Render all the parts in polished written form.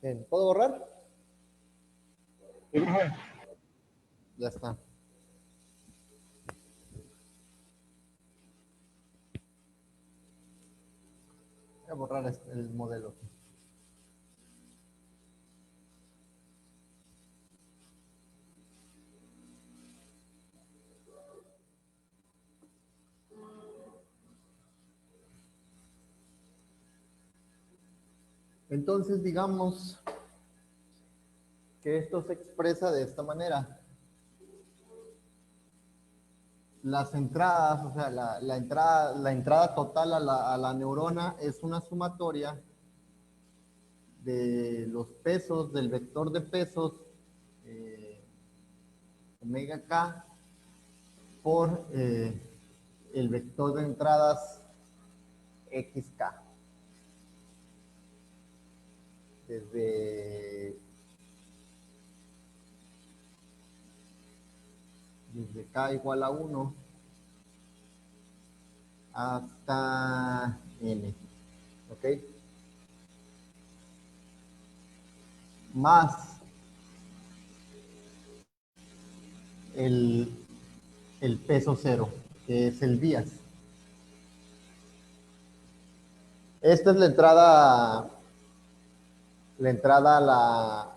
Bien, ¿puedo borrar? Ajá. Ya está. Voy a borrar el modelo. Entonces, digamos que esto se expresa de esta manera. Las entradas, o sea, la entrada total a la neurona es una sumatoria de los pesos, del vector de pesos, omega k, por el vector de entradas xk. Desde k igual a 1 hasta n. ¿Ok? Más el peso cero, que es el días. Esta es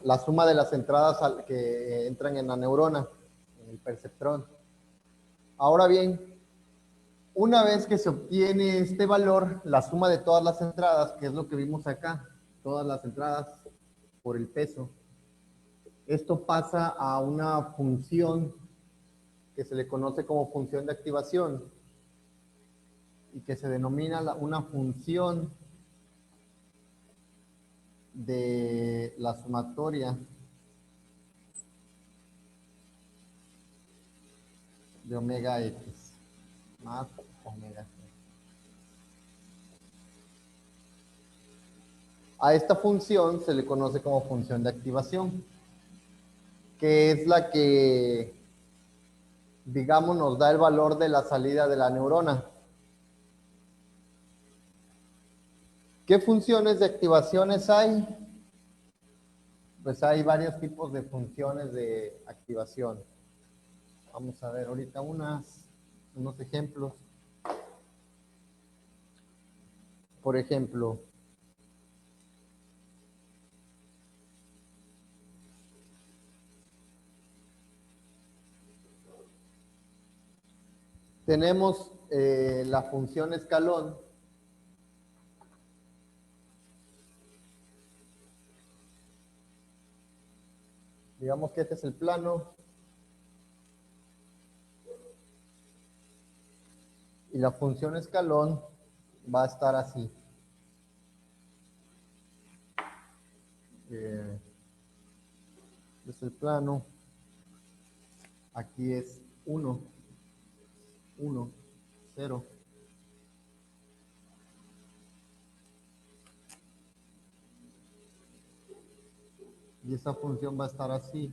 la suma de las entradas que entran en la neurona, en el perceptrón. Ahora bien, una vez que se obtiene este valor, la suma de todas las entradas, que es lo que vimos acá, todas las entradas por el peso, esto pasa a una función que se le conoce como función de activación y que se denomina una función de la sumatoria de omega x más omega c. A esta función se le conoce como función de activación, que es la que, digamos, nos da el valor de la salida de la neurona. ¿Qué funciones de activaciones hay? Pues hay varios tipos de funciones de activación. Vamos a ver ahorita unos ejemplos. Por ejemplo, tenemos la función escalón. Digamos que este es el plano. Y la función escalón va a estar así. Es el plano. Aquí es 1, 1, 0. Y esa función va a estar así.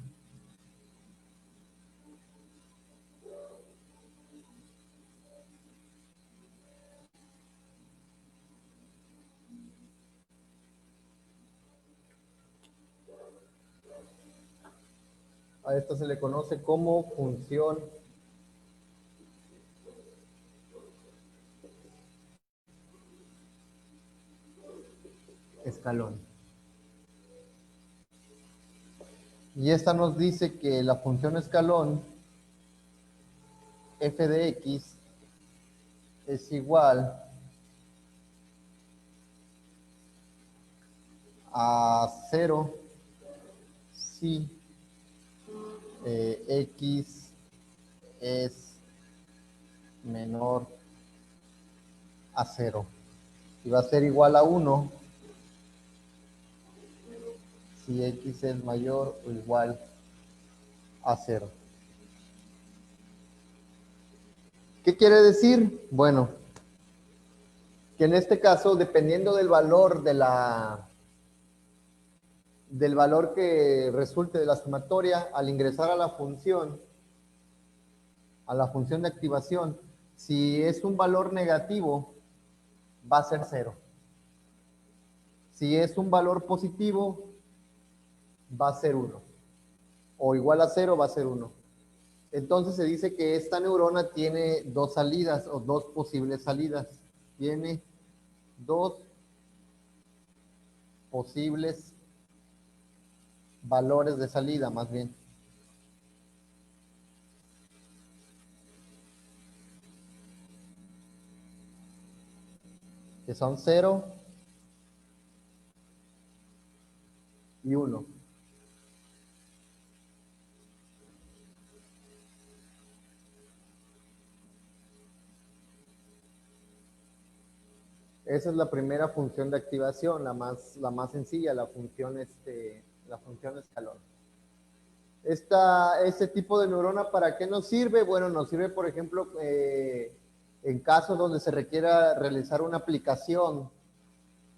A esto se le conoce como función escalón. Y esta nos dice que la función escalón f de x es igual a 0 si x es menor a 0. Y va a ser igual a 1 si x es mayor o igual a 0. ¿Qué quiere decir? Bueno, que en este caso, dependiendo del valor del valor que resulte de la sumatoria, al ingresar a la función de activación, si es un valor negativo, va a ser 0. Si es un valor positivo, va a ser 1. O igual a 0 va a ser 1. Entonces se dice que esta neurona tiene dos salidas o dos posibles salidas. Tiene dos posibles valores de salida, más bien. Que son 0 y 1. Esa es la primera función de activación, la más sencilla, la función escalón. Este tipo de neurona, ¿para qué nos sirve? Bueno, nos sirve, por ejemplo, en casos donde se requiera realizar una aplicación,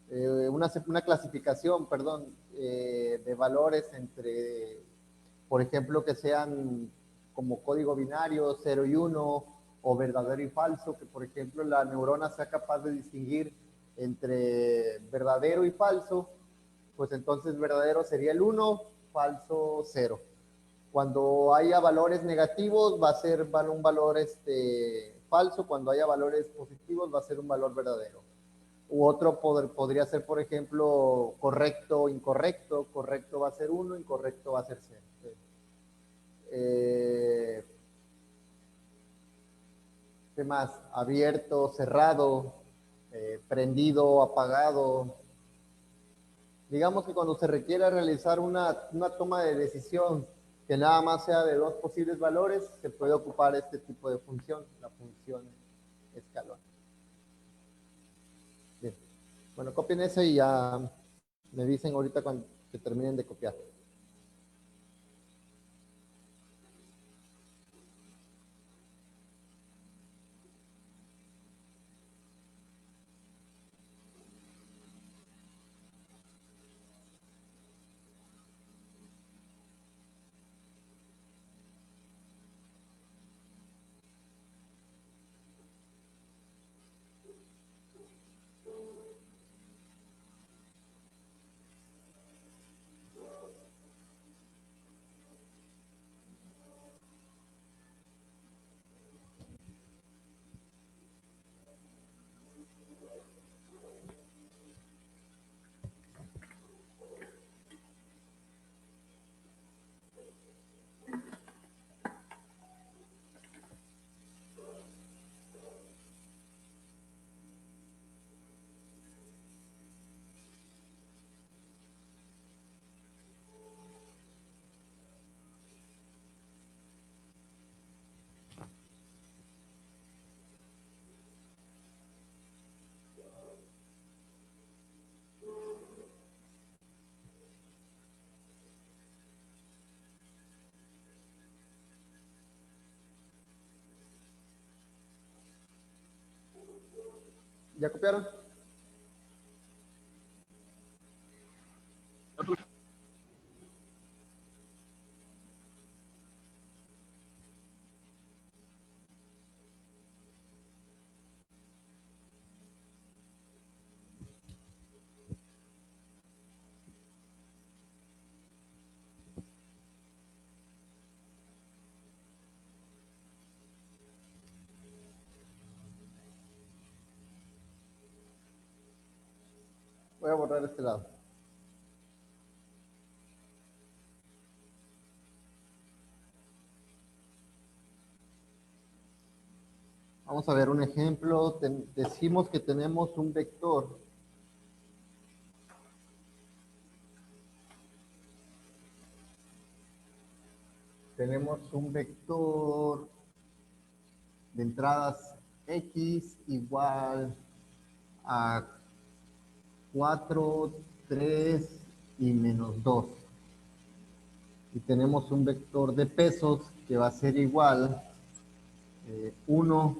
una clasificación, perdón, de valores entre, por ejemplo, que sean como código binario, 0 y 1, o verdadero y falso, que por ejemplo la neurona sea capaz de distinguir entre verdadero y falso, pues entonces verdadero sería el 1, falso 0. Cuando haya valores negativos va a ser un valor falso, cuando haya valores positivos va a ser un valor verdadero. U otro podría ser, por ejemplo, correcto, incorrecto. Correcto va a ser 1, incorrecto va a ser 0. ¿Qué más? Abierto, cerrado, prendido, apagado. Digamos que cuando se requiera realizar una toma de decisión que nada más sea de dos posibles valores, se puede ocupar este tipo de función, la función escalón. Bien. Bueno, copien eso y ya me dicen ahorita cuando se terminen de copiar. ¿Ya copiaron? Voy a borrar este lado. Vamos a ver un ejemplo. Decimos que tenemos un vector. Tenemos un vector de entradas x igual a 4, 3 y menos 2. Y tenemos un vector de pesos que va a ser igual 1,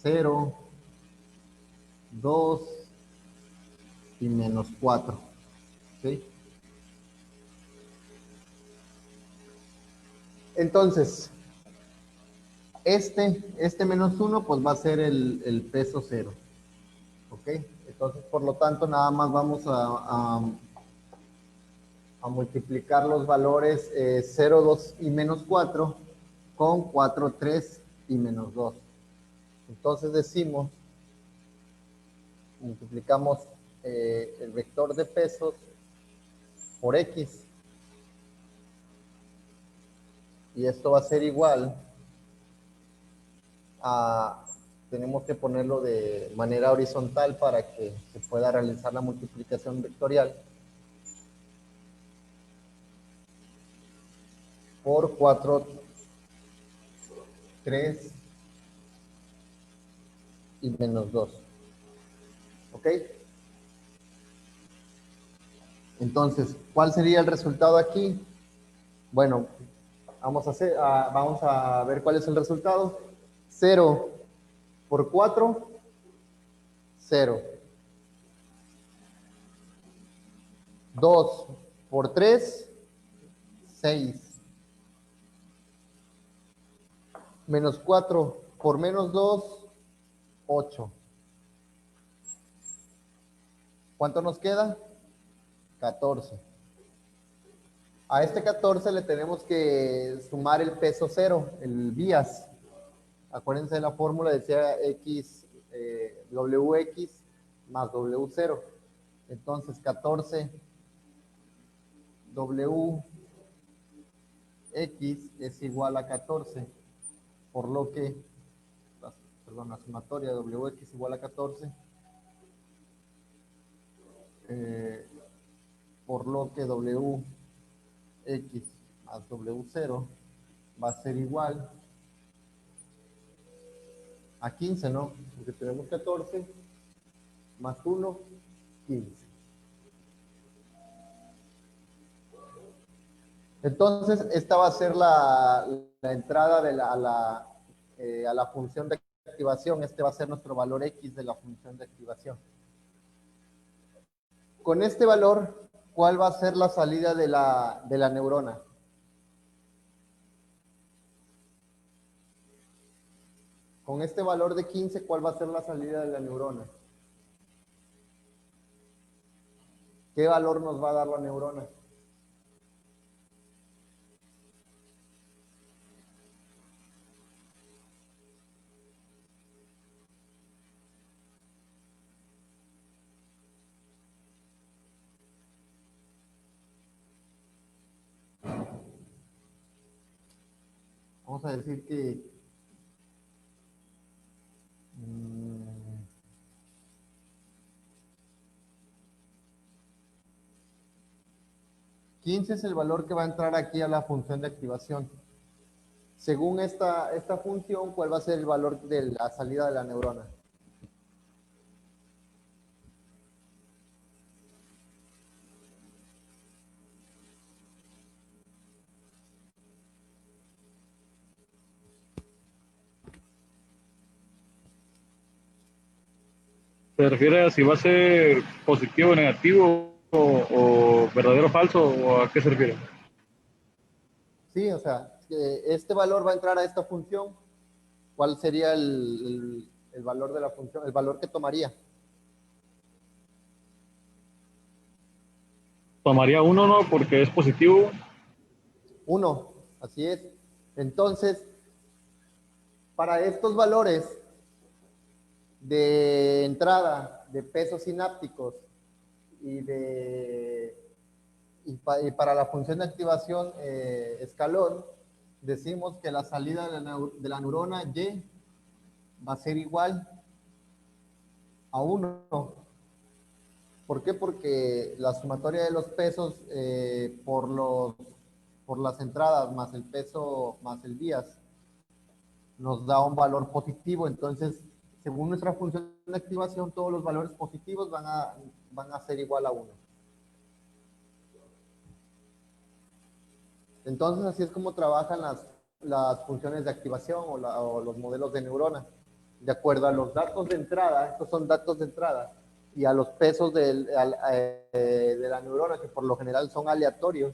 0, 2 y menos 4. ¿Sí? Entonces, este menos 1 pues va a ser el peso 0. ¿Ok? Entonces, por lo tanto, nada más vamos a multiplicar los valores 0, 2 y menos 4 con 4, 3 y menos 2. Entonces decimos, multiplicamos el vector de pesos por X. Y esto va a ser igual a, tenemos que ponerlo de manera horizontal para que se pueda realizar la multiplicación vectorial, por 4, 3 y menos 2. ¿Ok? Entonces, ¿cuál sería el resultado aquí? Bueno, vamos a ver cuál es el resultado. 0 por 4, 0. 2 por 3, 6. Menos 4 por menos 2, 8. ¿Cuánto nos queda? 14. A este 14 le tenemos que sumar el peso cero, el vías. Acuérdense de la fórmula, decía X, WX más W0. Entonces 14 WX es igual a 14, por lo que, perdón, la sumatoria WX igual a 14, por lo que WX más W0 va a ser igual a 15, ¿no? Porque tenemos 14 más 1, 15. Entonces, esta va a ser la entrada de a la función de activación. Este va a ser nuestro valor X de la función de activación. Con este valor, ¿cuál va a ser la salida de la neurona? Con este valor de 15, ¿cuál va a ser la salida de la neurona? ¿Qué valor nos va a dar la neurona? Vamos a decir que 15 es el valor que va a entrar aquí a la función de activación. Según esta función, ¿cuál va a ser el valor de la salida de la neurona? ¿Se refiere a si va a ser positivo o negativo o verdadero o falso o a qué se refiere? Sí, o sea, este valor va a entrar a esta función. ¿Cuál sería el valor de la función, el valor que tomaría? Tomaría uno, ¿no? Porque es positivo. 1, así es. Entonces, para estos valores de entrada de pesos sinápticos y, y para la función de activación escalón, decimos que la salida de la neurona Y va a ser igual a 1. ¿Por qué? Porque la sumatoria de los pesos por las entradas más el peso más el vías nos da un valor positivo. Entonces, según nuestra función de activación, todos los valores positivos van a ser igual a 1. Entonces, así es como trabajan las funciones de activación o los modelos de neurona. De acuerdo a los datos de entrada, estos son datos de entrada, y a los pesos de la neurona, que por lo general son aleatorios,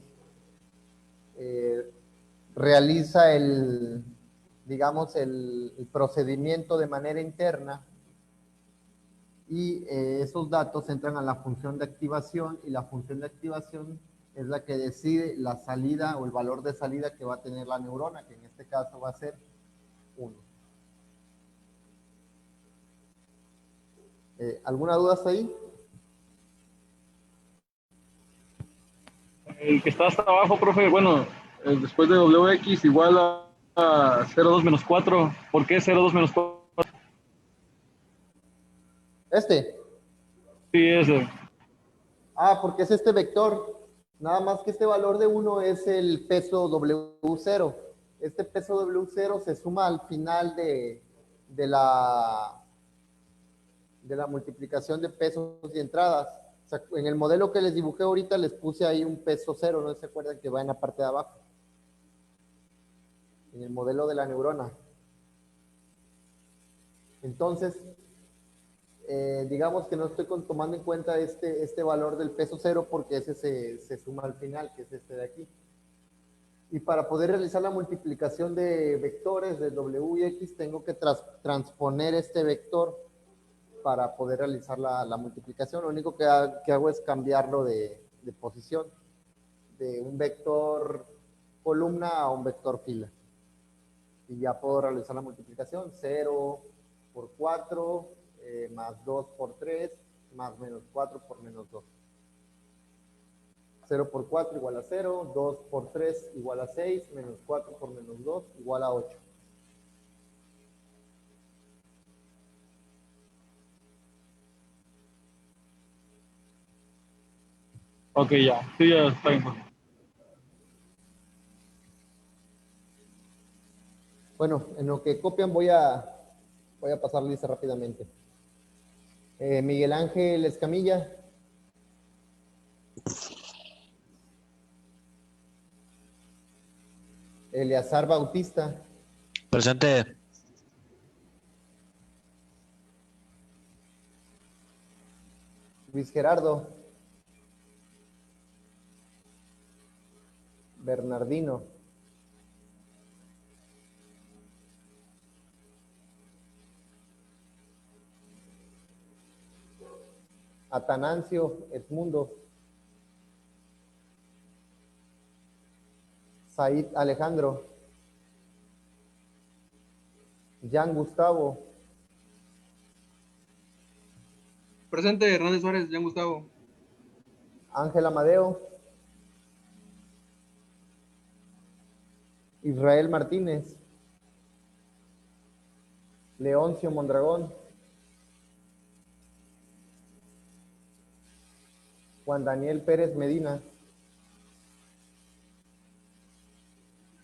realiza digamos, el procedimiento de manera interna y esos datos entran a la función de activación y la función de activación es la que decide la salida o el valor de salida que va a tener la neurona, que en este caso va a ser 1. ¿Alguna duda hasta ahí? El que está hasta abajo, profe, bueno, después de WX igual a 0,2 menos 4. ¿Por qué 0,2 menos 4? Este. Sí, ese. Porque es este vector. Nada más que este valor de 1 es el peso W0. Este peso W0 se suma al final de la, de la multiplicación de pesos y entradas. O sea, en el modelo que les dibujé ahorita les puse ahí un peso 0, no se acuerdan que va en la parte de abajo. En el modelo de la neurona. Entonces, digamos que no estoy tomando en cuenta este valor del peso 0 porque ese se suma al final, que es este de aquí. Y para poder realizar la multiplicación de vectores de W y X, tengo que transponer este vector para poder realizar la multiplicación. Lo único que hago es cambiarlo de posición, de un vector columna a un vector fila. Y ya puedo realizar la multiplicación. 0 por 4, más 2 por 3, más menos 4 por menos 2. 0 por 4 igual a 0, 2 por 3 igual a 6, menos 4 por menos 2 igual a 8. Ok, ya. Sí, ya está bien. Bueno, en lo que copian voy a pasar lista rápidamente. Miguel Ángel Escamilla. Eleazar Bautista. Presente. Luis Gerardo. Bernardino. Atanancio Edmundo. Said Alejandro. Jan Gustavo. Presente, Hernández Suárez, Jean Gustavo. Ángel Amadeo. Israel Martínez. Leoncio Mondragón. Juan Daniel Pérez Medina.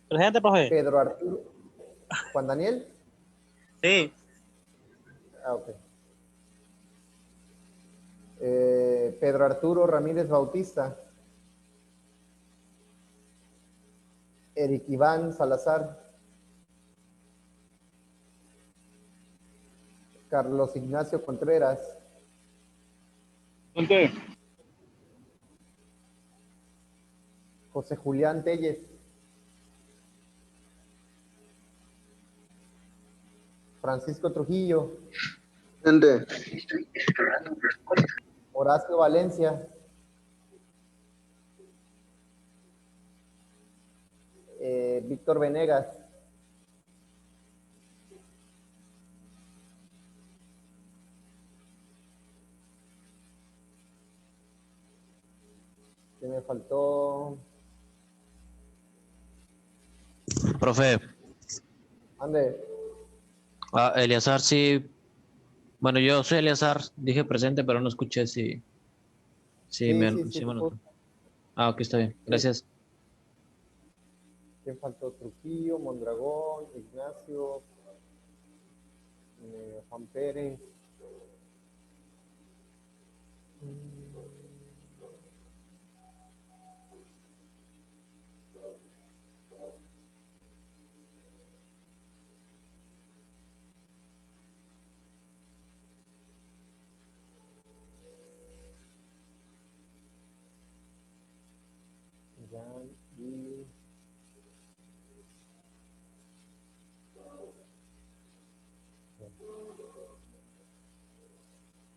Presente, profe. Pedro Arturo. Juan Daniel. Sí. Ok. Pedro Arturo Ramírez Bautista. Eric Iván Salazar. Carlos Ignacio Contreras. Presente. José Julián Telles. Francisco Trujillo. Presente. Horacio Valencia. Víctor Venegas. ¿Qué me faltó? Profe. Ande. Eleazar, sí. Bueno, yo soy Eleazar, dije presente, pero no escuché si Sí, sí, sí. me anotó. Ok, está bien. Sí. Gracias. ¿Quién faltó? Trujillo, Mondragón, Ignacio, Juan Pérez. Jan y...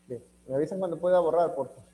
Bien. Me avisan cuando pueda borrar, por favor.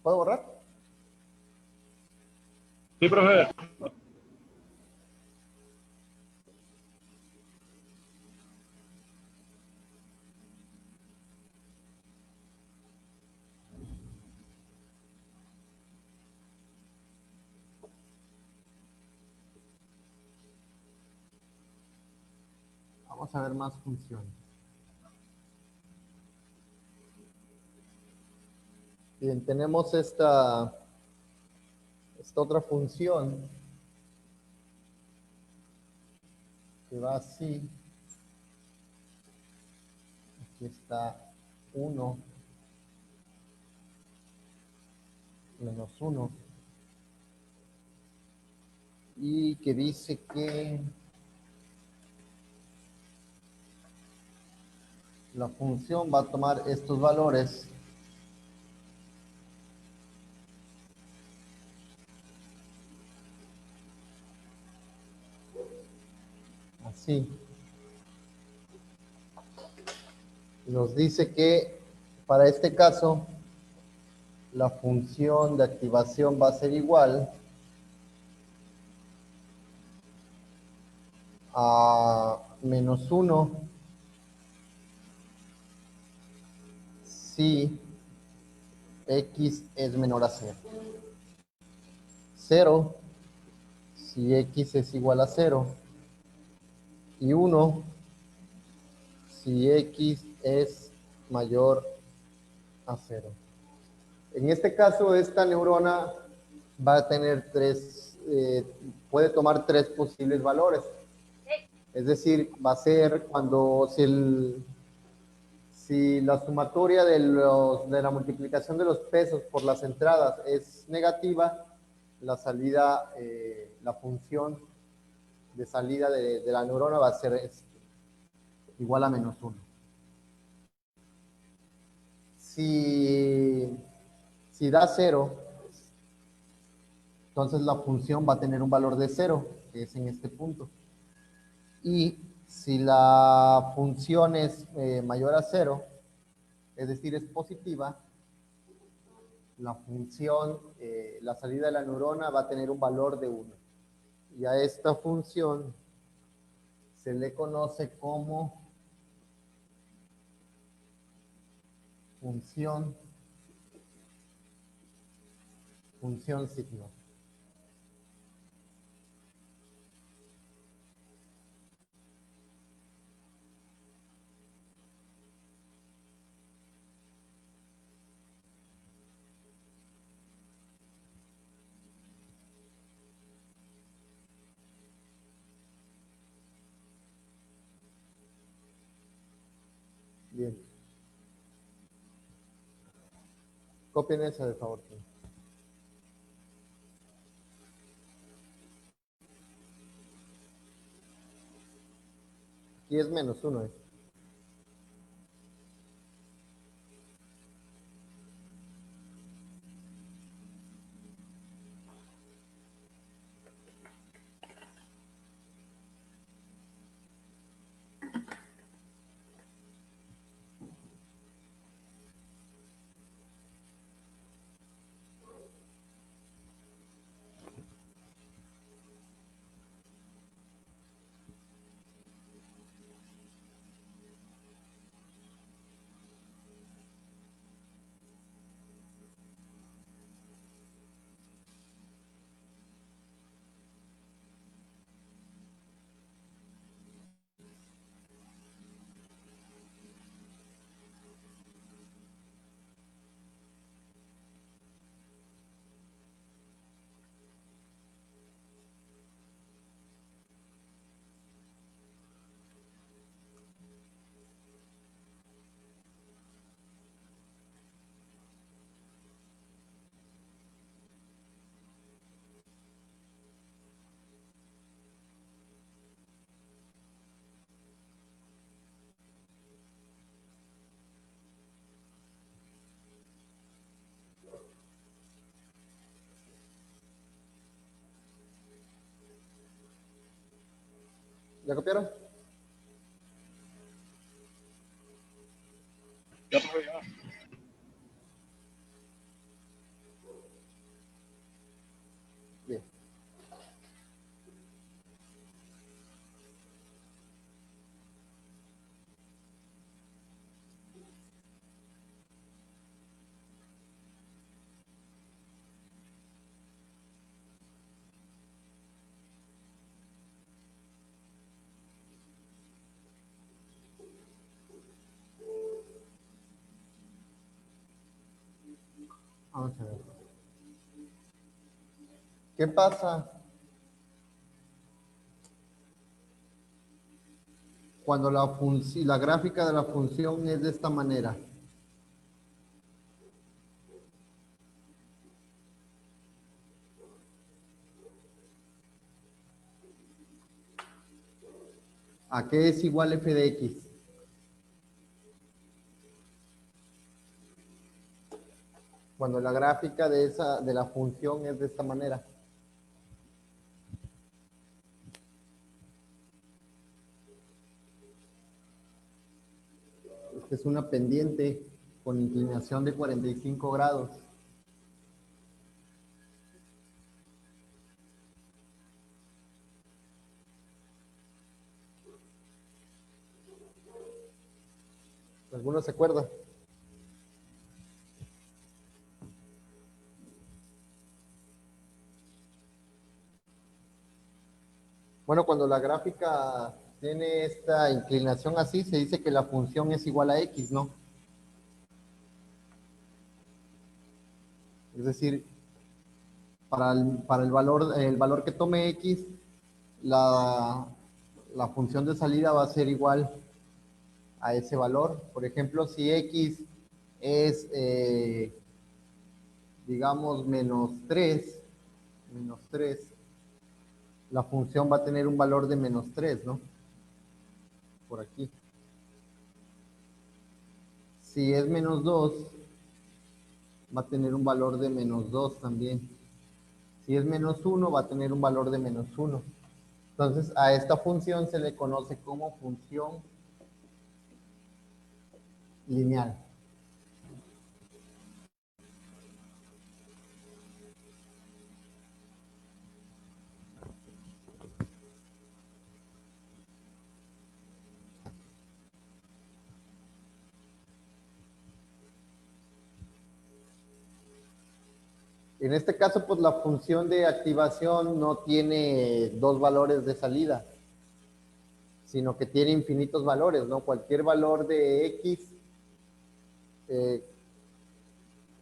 ¿Puedo borrar? Sí, profe. Vamos a ver más funciones. Bien, tenemos esta otra función que va así. Aquí está 1 menos 1 y que dice que la función va a tomar estos valores así. Nos dice que para este caso la función de activación va a ser igual a menos 1 si x es menor a 0. 0 si x es igual a 0 y 1 si x es mayor a 0. En este caso, esta neurona va a tener puede tomar tres posibles valores. Es decir, va a ser cuando si la sumatoria de la multiplicación de los pesos por las entradas es negativa, la salida, la función de salida de la neurona va a ser igual a menos 1. Si da 0, entonces la función va a tener un valor de 0, que es en este punto. Y si la función es mayor a 0, es decir, es positiva, la función, la salida de la neurona va a tener un valor de 1. Y a esta función se le conoce como función signo. Bien. Copien esa, de favor. Aquí es menos 1. ¿Ya copiaron? Ya, profe, ya. Bien. Vamos a ver. ¿Qué pasa cuando la gráfica de la función es de esta manera? ¿A qué es igual f de x? Cuando la gráfica de la función es de esta manera. Esta es una pendiente con inclinación de 45 grados. ¿Alguno se acuerda? Bueno, cuando la gráfica tiene esta inclinación así, se dice que la función es igual a x, ¿no? Es decir, para el valor que tome x, la, la función de salida va a ser igual a ese valor. Por ejemplo, si x es, digamos, menos 3, la función va a tener un valor de menos 3, ¿no? Por aquí. Si es menos 2, va a tener un valor de menos 2 también. Si es menos 1, va a tener un valor de menos 1. Entonces, a esta función se le conoce como función lineal. En este caso, pues la función de activación no tiene dos valores de salida, sino que tiene infinitos valores, ¿no? Cualquier valor de x eh,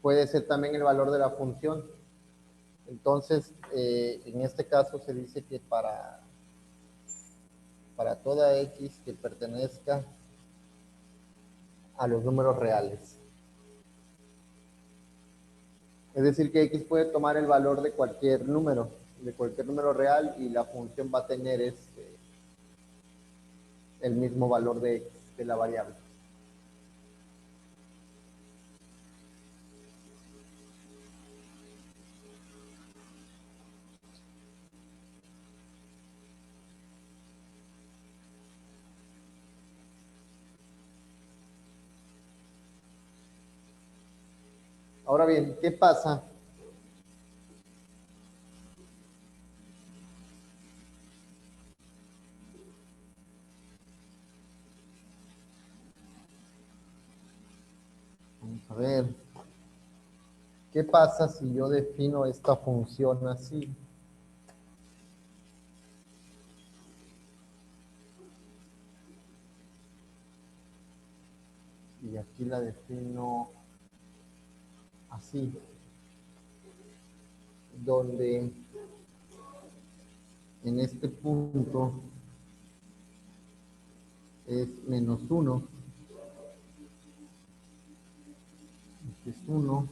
puede ser también el valor de la función. Entonces, en este caso se dice que para toda x que pertenezca a los números reales. Es decir, que x puede tomar el valor de cualquier número real, y la función va a tener el mismo valor de x, de la variable. Ahora bien, ¿qué pasa? Vamos a ver. ¿Qué pasa si yo defino esta función así? Y aquí la defino así, donde en este punto es menos 1, este es 1,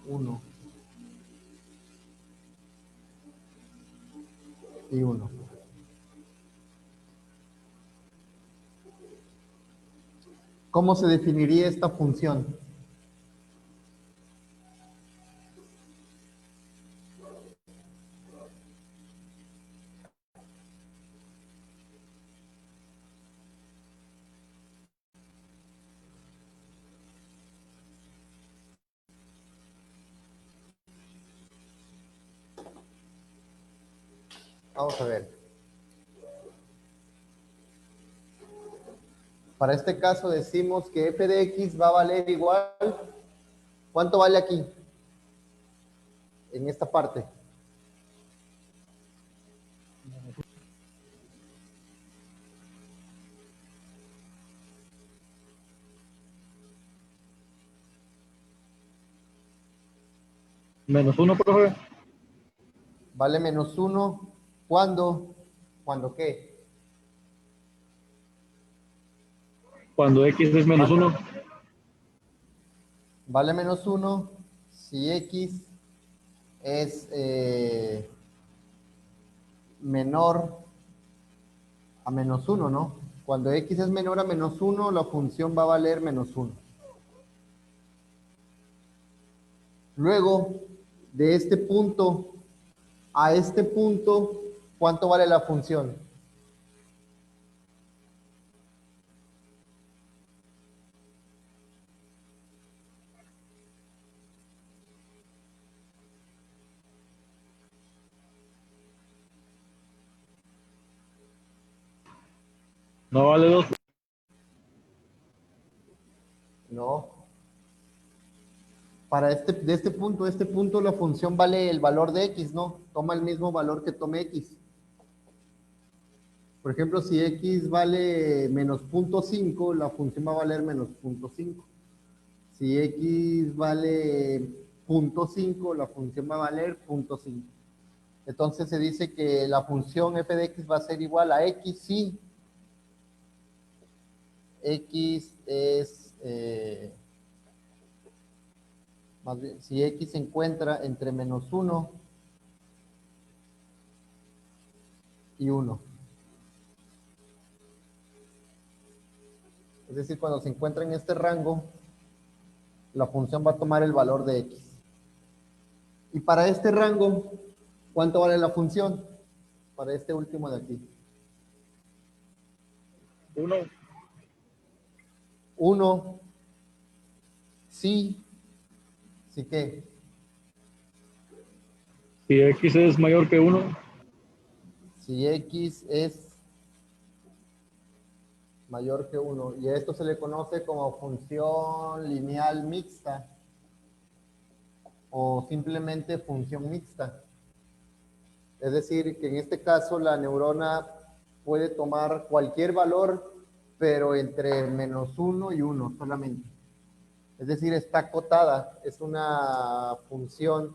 1 y 1. ¿Cómo se definiría esta función? Vamos a ver. Para este caso decimos que f de x va a valer igual. ¿Cuánto vale aquí? En esta parte. -1, profe. Vale -1. ¿Cuándo? ¿Cuándo qué? Cuando x es -1. Vale -1 si x es menor a -1, ¿no? Cuando x es menor a -1, la función va a valer -1. Luego, de este punto a este punto, ¿cuánto vale la función? No vale 2. No. De este punto a este punto, la función vale el valor de x, ¿no? Toma el mismo valor que tome x. Por ejemplo, si x vale menos 0.5, la función va a valer menos 0.5. Si x vale 0.5, la función va a valer 0.5. Entonces se dice que la función f de x va a ser igual a x si x es, más bien, si x se encuentra entre -1 y 1. Es decir, cuando se encuentra en este rango, la función va a tomar el valor de x. Y para este rango, ¿cuánto vale la función? Para este último de aquí. 1. 1, sí, sí que, Si x es mayor que 1. si x es mayor que 1, y a esto se le conoce como función lineal mixta, o simplemente función mixta. Es decir, que en este caso la neurona puede tomar cualquier valor, pero entre -1 y 1 solamente. Es decir, está acotada, es una función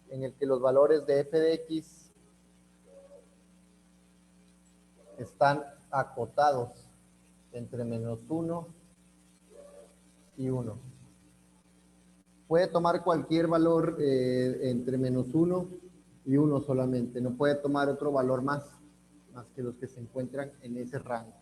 en el que los valores de f de x están acotados entre -1 y 1. Puede tomar cualquier valor entre -1 y 1 solamente, no puede tomar otro valor más que los que se encuentran en ese rango.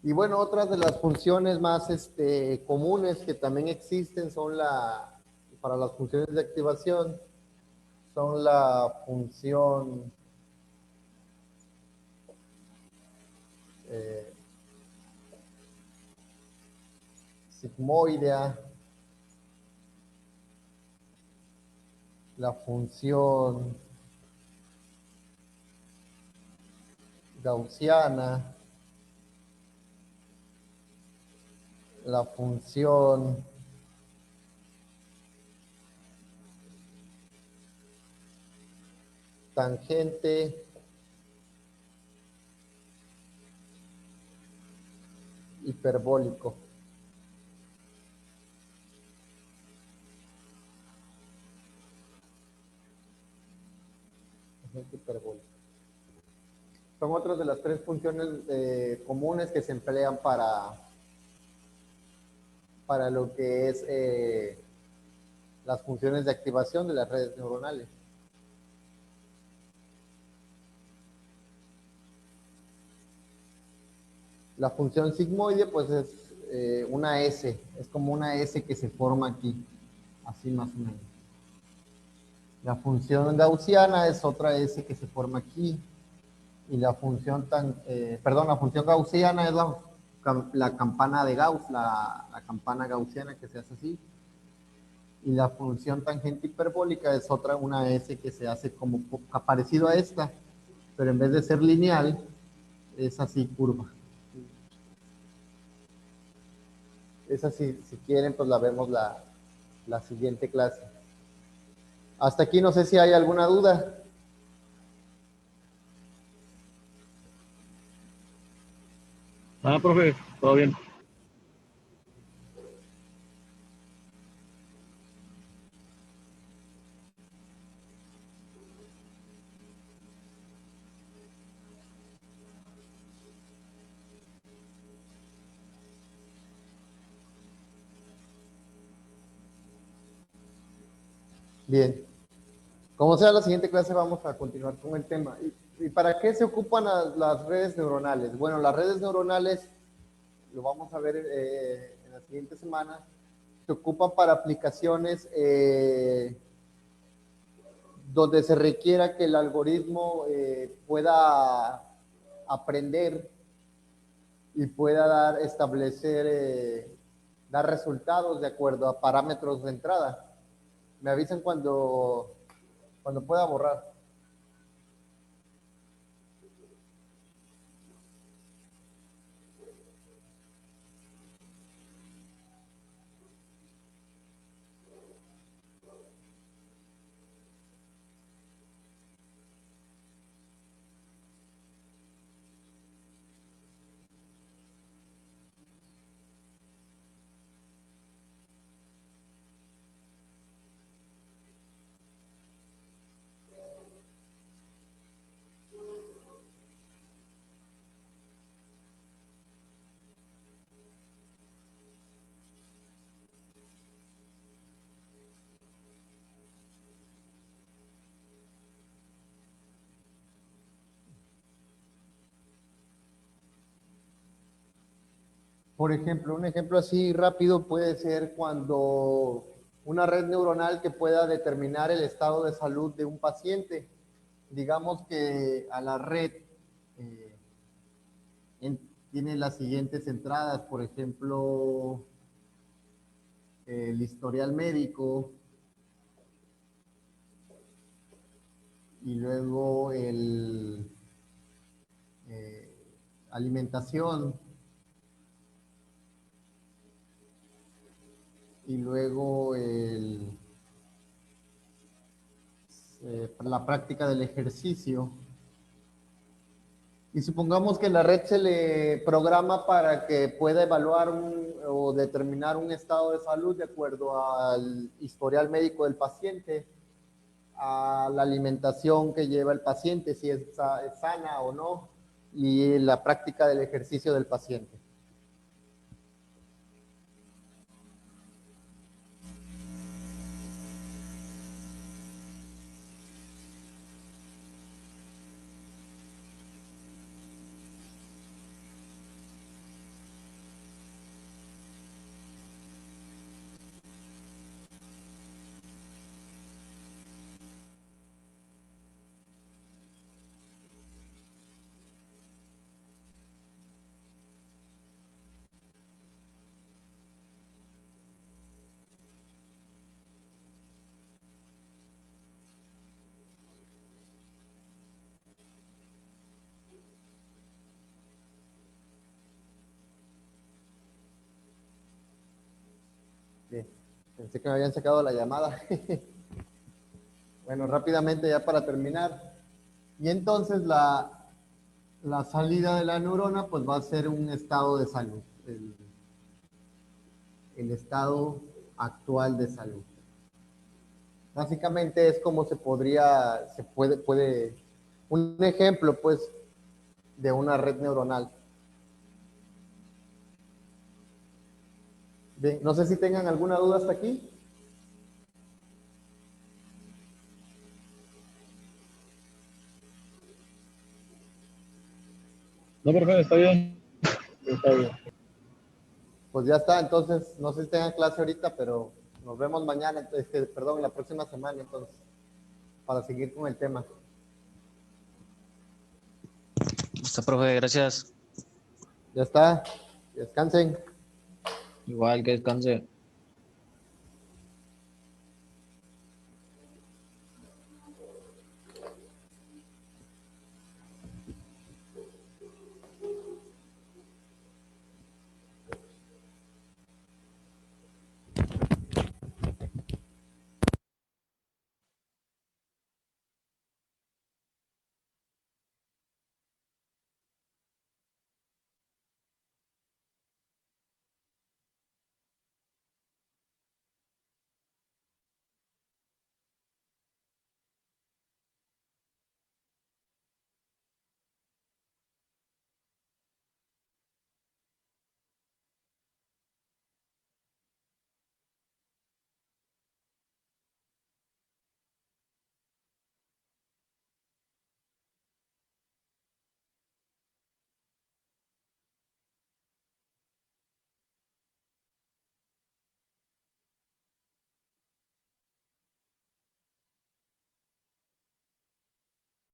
Y bueno, otras de las funciones más comunes que también existen son para las funciones de activación, son la función eh, sigmoidea, la función gaussiana, la función tangente hiperbólico. Agente hiperbólico. Son otras de las tres funciones comunes que se emplean para lo que es las funciones de activación de las redes neuronales. La función sigmoide, pues es una S, es como una S que se forma aquí, así más o menos. La función gaussiana es otra S que se forma aquí, y la función la función gaussiana es la campana de Gauss, la campana gaussiana que se hace así, y la función tangente hiperbólica es una S que se hace como parecido a esta, pero en vez de ser lineal, es así curva. Esa si quieren, pues la vemos la siguiente clase. Hasta aquí no sé si hay alguna duda. Profe, todo bien. Bien. Como sea, la siguiente clase vamos a continuar con el tema. ¿Y para qué se ocupan las redes neuronales? Bueno, las redes neuronales, lo vamos a ver en la siguiente semana, se ocupan para aplicaciones donde se requiera que el algoritmo pueda aprender y pueda dar resultados de acuerdo a parámetros de entrada. Me avisan cuando pueda borrar. Por ejemplo, un ejemplo así rápido puede ser cuando una red neuronal que pueda determinar el estado de salud de un paciente. Digamos que a la red eh, tiene las siguientes entradas, por ejemplo, el historial médico y luego alimentación y luego la práctica del ejercicio. Y supongamos que la red se le programa para que pueda evaluar o determinar un estado de salud de acuerdo al historial médico del paciente, a la alimentación que lleva el paciente, si es sana o no, y la práctica del ejercicio del paciente. Bien, pensé que me habían sacado la llamada. Bueno, rápidamente ya para terminar. Y entonces la salida de la neurona pues va a ser un estado de salud, el estado actual de salud. Básicamente es como puede, un ejemplo, pues, de una red neuronal. Bien, no sé si tengan alguna duda hasta aquí. No, profe, está bien. Está bien. Pues ya está, entonces, no sé si tengan clase ahorita, pero nos vemos mañana, perdón, la próxima semana, entonces, para seguir con el tema. Está, profe, gracias. Ya está, descansen. Igual que descanse.